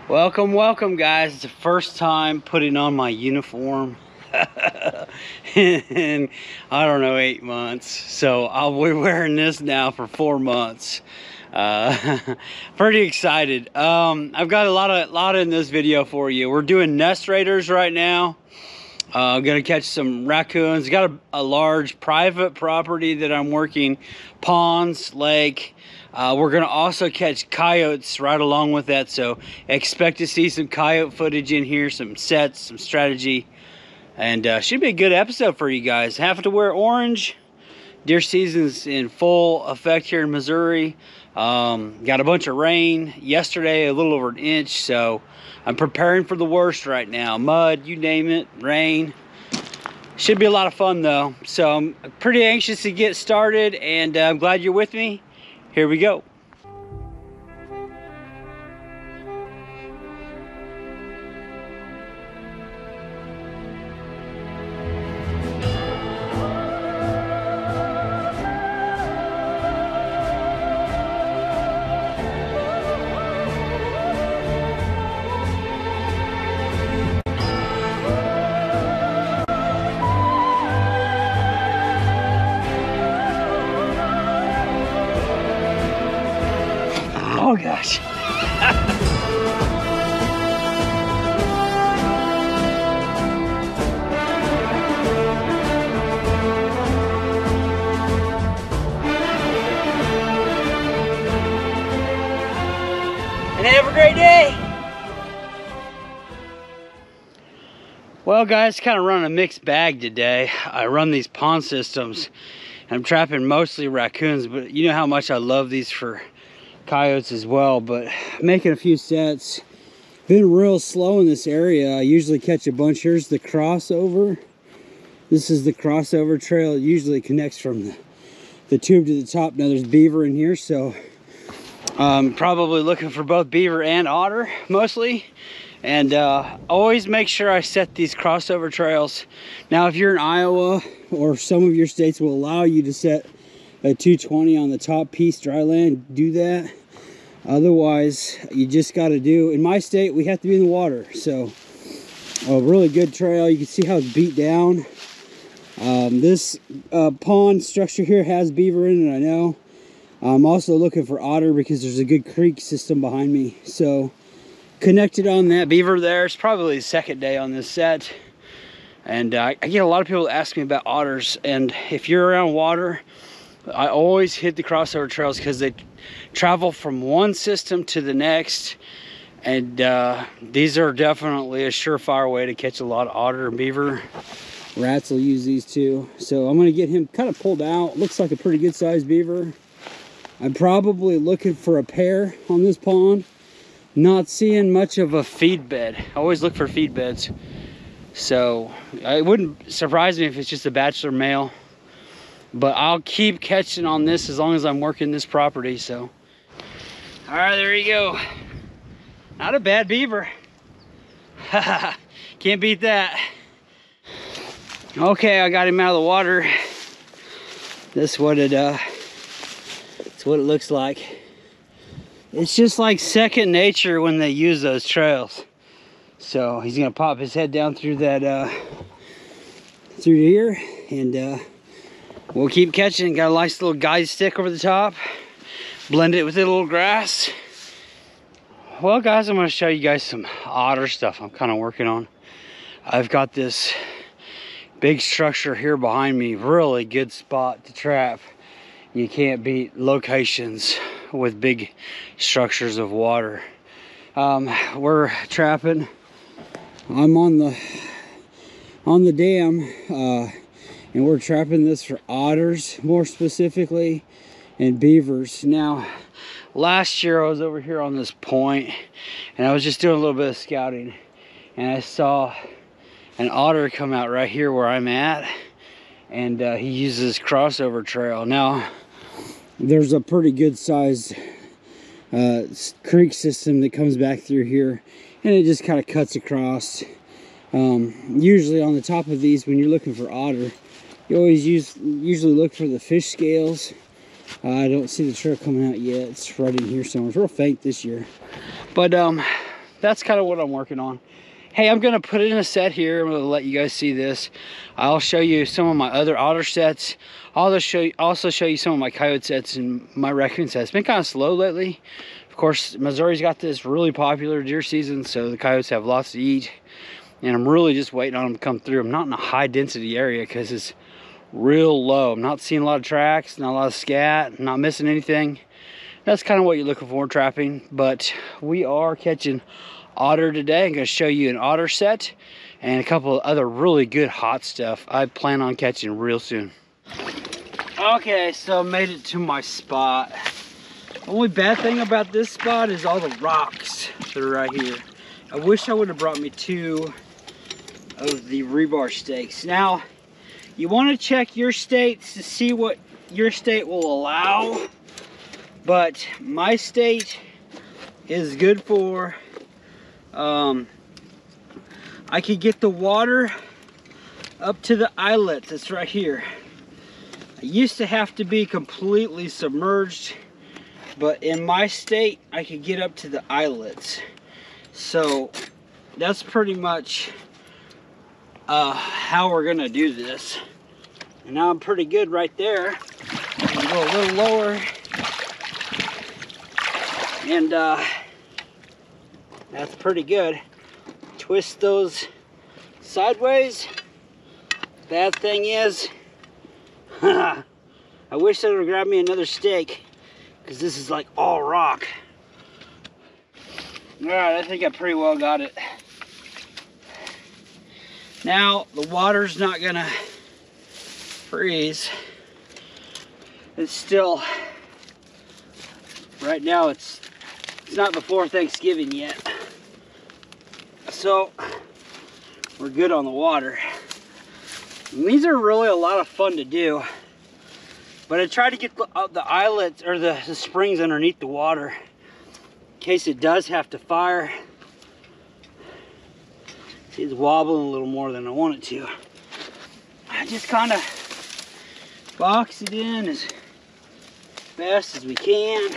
Welcome, welcome, guys. It's the first time putting on my uniform in, I don't know, 8 months. So I'll be wearing this now for 4 months. Pretty excited. I've got a lot in this video for you. We're doing nest raiders right now. I'm gonna catch some raccoons. Got a large private property that I'm working, ponds, lake. We're gonna also catch coyotes right along with that, so expect to see some coyote footage in here, some sets, some strategy, and should be a good episode for you guys. Have to wear orange. Deer season's in full effect here in Missouri. Got a bunch of rain yesterday, a little over 1 inch, so I'm preparing for the worst right now. Mud, you name it, rain. Should be a lot of fun though. So I'm pretty anxious to get started, and I'm glad you're with me. Here we go. Oh gosh. And have a great day. Well guys, kind of running a mixed bag today. I run these pond systems. I'm trapping mostly raccoons, but you know how much I love these for coyotes as well. But making a few sets. Been real slow in this area. I usually catch a bunch. Here's the crossover. This is the crossover trail. It usually connects from the tube to the top. Now there's beaver in here, so I'm probably looking for both beaver and otter mostly. And always make sure I set these crossover trails. Now if you're in Iowa, or some of your states will allow you to set a 220 on the top piece dry land, do that. Otherwise you just got to do, in my state we have to be in the water. So a really good trail. You can see how it's beat down. This pond structure here has beaver in it, I know. I'm also looking for otter because there's a good creek system behind me, so connected on that beaver there. It's probably the second day on this set, and I get a lot of people that ask me about otters. And if you're around water, I always hit the crossover trails because they travel from one system to the next, and these are definitely a surefire way to catch a lot of otter and beaver. Rats will use these too. So I'm going to get him kind of pulled out. Looks like a pretty good sized beaver. I'm probably looking for a pair on this pond. Not seeing much of a feed bed. I always look for feed beds, so it wouldn't surprise me if it's just a bachelor male. But I'll keep catching on this as long as I'm working this property. So, all right, there you go. Not a bad beaver. Can't beat that. Okay, I got him out of the water. This is what it's what it looks like. It's just like second nature when they use those trails. So he's gonna pop his head down through that through here, and we'll keep catching. Got a nice little guide stick over the top. Blend it with a little grass. Well guys, I'm going to show you guys some otter stuff I'm kind of working on. I've got this big structure here behind me. Really good spot to trap. You can't beat locations with big structures of water. We're trapping. I'm on the dam. And we're trapping this for otters, more specifically, and beavers. Now, last year I was over here on this point, and I was just doing a little bit of scouting, and I saw an otter come out right here where I'm at, and he uses crossover trail. Now, there's a pretty good sized creek system that comes back through here, and it just kind of cuts across. Usually on the top of these, when you're looking for otter, you always usually look for the fish scales. I don't see the trail coming out yet. It's right in here somewhere. It's real faint this year. But that's kind of what I'm working on. Hey, I'm gonna put it in a set here. I'm gonna let you guys see this. I'll show you some of my other otter sets. I'll also show you some of my coyote sets and my raccoon sets. It's been kind of slow lately. Of course, Missouri's got this really popular deer season, so the coyotes have lots to eat. And I'm really just waiting on them to come through. I'm not in a high density area because it's real low. I'm not seeing a lot of tracks, not a lot of scat, not missing anything. That's kind of what you're looking for trapping. But we are catching otter today. I'm going to show you an otter set and a couple of other really good hot stuff I plan on catching real soon. Okay, so I made it to my spot. The only bad thing about this spot is all the rocks that are right here. I wish I would have brought me 2 of the rebar stakes. Now, you want to check your states to see what your state will allow, but my state is good for, I could get the water up to the eyelet that's right here. I used to have to be completely submerged, but in my state, I could get up to the eyelets. So that's pretty much how we're gonna do this. And now I'm pretty good right there. I'm gonna go a little lower. And that's pretty good. Twist those sideways. Bad thing is, I wish I would have grabbed me another stake, because this is like all rock. All right, I think I pretty well got it. Now, the water's not gonna freeze. It's still, right now it's not before Thanksgiving yet. So, we're good on the water. And these are really a lot of fun to do. But I try to get the eyelets, or the springs underneath the water, in case it does have to fire. See, it's wobbling a little more than I want it to. I just kind of box it in as best as we can.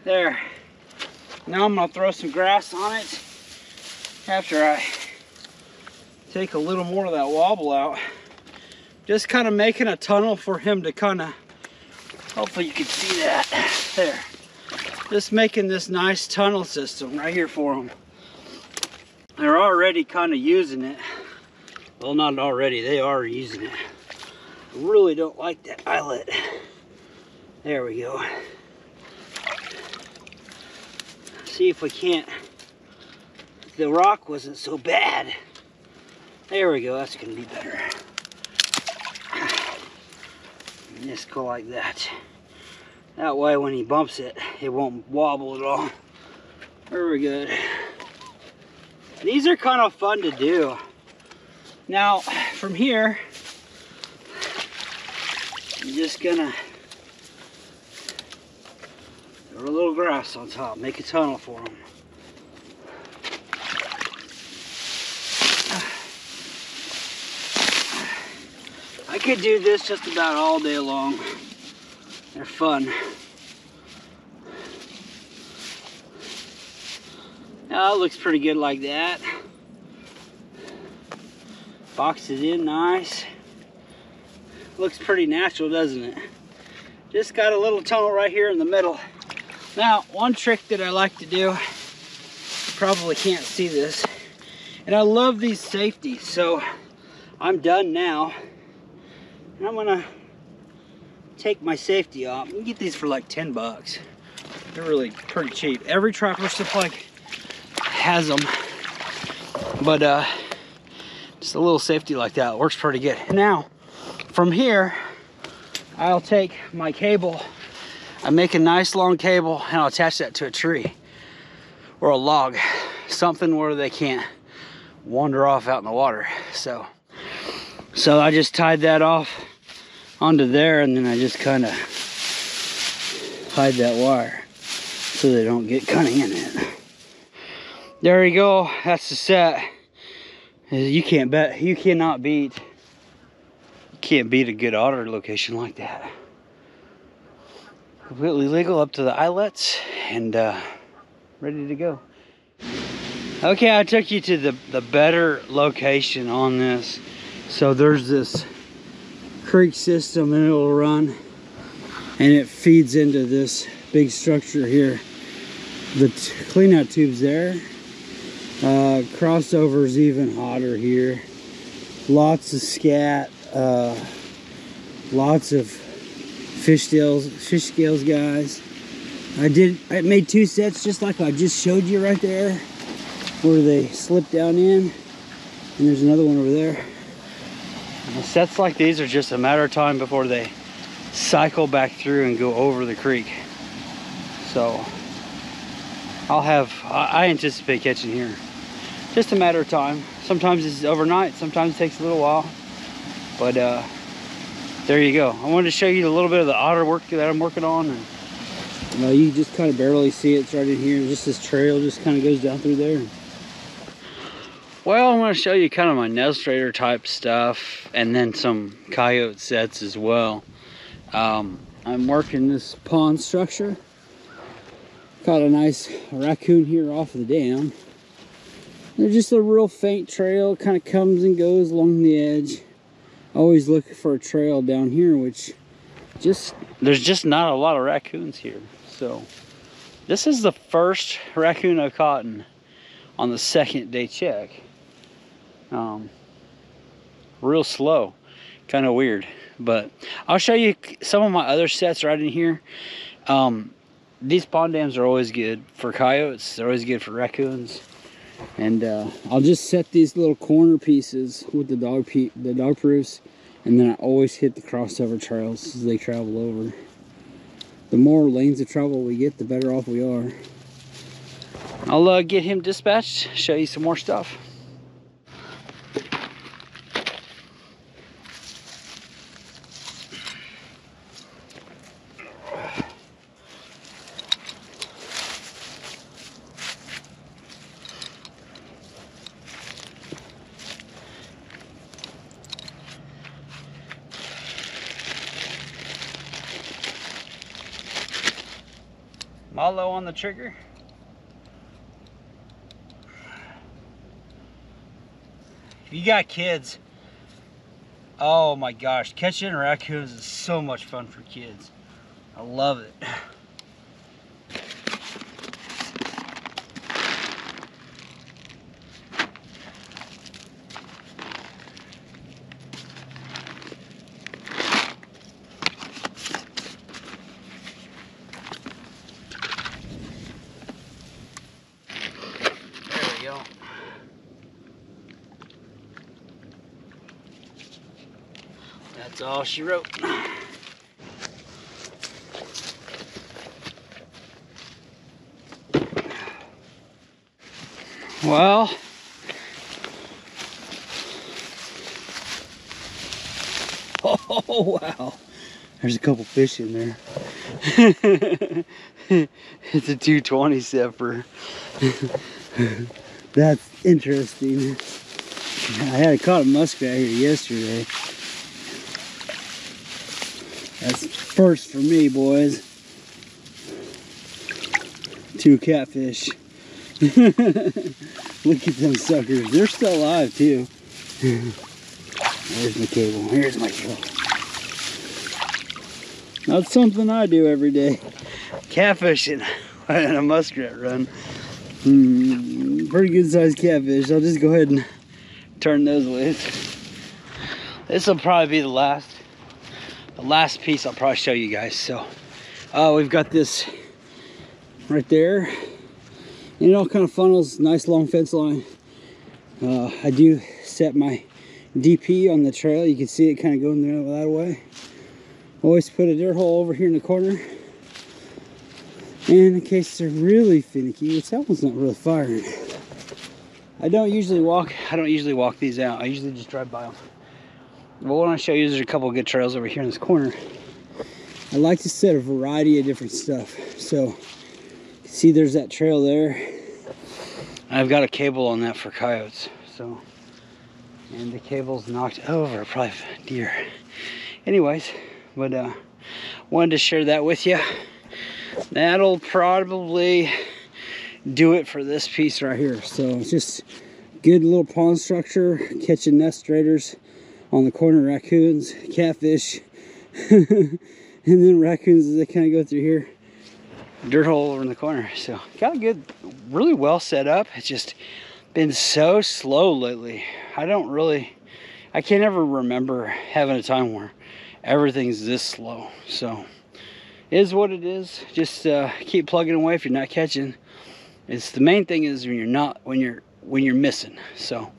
There. Now I'm gonna throw some grass on it after I take a little more of that wobble out. Just kind of making a tunnel for him to kind of, hopefully you can see that. There. Just making this nice tunnel system right here for them. They're already kind of using it. Well, not already, they are using it. I really don't like that eyelet. There we go. See if we can't, the rock wasn't so bad. There we go, that's gonna be better. And just go like that. That way when he bumps it, it won't wobble at all. Very good. These are kind of fun to do. Now, from here, I'm just gonna throw a little grass on top, make a tunnel for them. I could do this just about all day long. They're fun. Oh, it looks pretty good like that. Box it in nice. Looks pretty natural, doesn't it? Just got a little tunnel right here in the middle. Now, one trick that I like to do, you probably can't see this, and I love these safeties, so I'm done now. And I'm gonna take my safety off. You can get these for like 10 bucks. They're really pretty cheap. Every trapper supply has them, but just a little safety like that works pretty good. Now, from here, I'll take my cable. I make a nice long cable and I'll attach that to a tree or a log, something where they can't wander off out in the water. So I just tied that off onto there, and then I just kind of hide that wire so they don't get cunning in it. There you go. That's the set. You cannot beat a good otter location like that. Completely legal up to the eyelets, and ready to go. Okay, I took you to the better location on this. So there's this creek system and it'll run and it feeds into this big structure here. The clean out tube's there. Crossover's even hotter here. Lots of scat, lots of fish scales, guys. I made 2 sets just like I just showed you right there, where they slip down in, and there's another one over there. And sets like these are just a matter of time before they cycle back through and go over the creek. So I anticipate catching here. Just a matter of time. Sometimes it's overnight, sometimes it takes a little while. But there you go. I wanted to show you a little bit of the otter work that I'm working on. And you just kind of barely see it. It's right in here. Just this trail just kind of goes down through there. Well, I want to show you kind of my Nestrator type stuff and then some coyote sets as well. I'm working this pond structure. Caught a nice raccoon here off of the dam. There's just a real faint trail, kind of comes and goes along the edge. Always looking for a trail down here, which there's just not a lot of raccoons here. So this is the first raccoon I've caught on the 2nd day check. Real slow, kind of weird, but I'll show you some of my other sets right in here. These pond dams are always good for coyotes. They're always good for raccoons. And I'll just set these little corner pieces with the dog proofs, and then I always hit the crossover trails as they travel over. The more lanes of travel we get, the better off we are. I'll get him dispatched, show you some more stuff. Malo on the trigger. If you got kids, oh my gosh, catching raccoons is so much fun for kids. I love it. That's all she wrote. Well, oh wow, there's a couple fish in there. It's a 220 sepper. That's interesting. I had caught a muskrat here yesterday. That's first for me, boys. 2 catfish. Look at them suckers. They're still alive too. There's my cable. Here's my cable. That's something I do every day. Catfishing and a muskrat run. Pretty good sized catfish. I'll just go ahead and turn those loose. This will probably be the last piece I'll probably show you guys. So we've got this right there, and it all kind of funnels. Nice long fence line. I do set my DP on the trail. You can see it kind of going there that way. Always put a deer hole over here in the corner, and in case they're really finicky, which that one's not really firing. I don't usually walk these out. I usually just drive by them. But what I want to show you is there's a couple of good trails over here in this corner. I like to set a variety of different stuff. So, see there's that trail there. I've got a cable on that for coyotes. So, and the cable's knocked over, probably deer. Anyways, but wanted to share that with you. That'll probably do it for this piece right here. So it's just good little pond structure, catching nest raiders on the corner, raccoons, catfish, and then raccoons as they kind of go through here. Dirt hole over in the corner. So got a good, really well set up. It's just been so slow lately. I can't ever remember having a time where everything's this slow. So it is what it is. Just keep plugging away if you're not catching. It's the main thing is when you're missing. So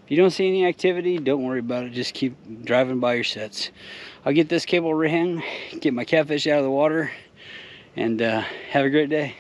if you don't see any activity, don't worry about it. Just keep driving by your sets. I'll get this cable rehung, get my catfish out of the water, and have a great day.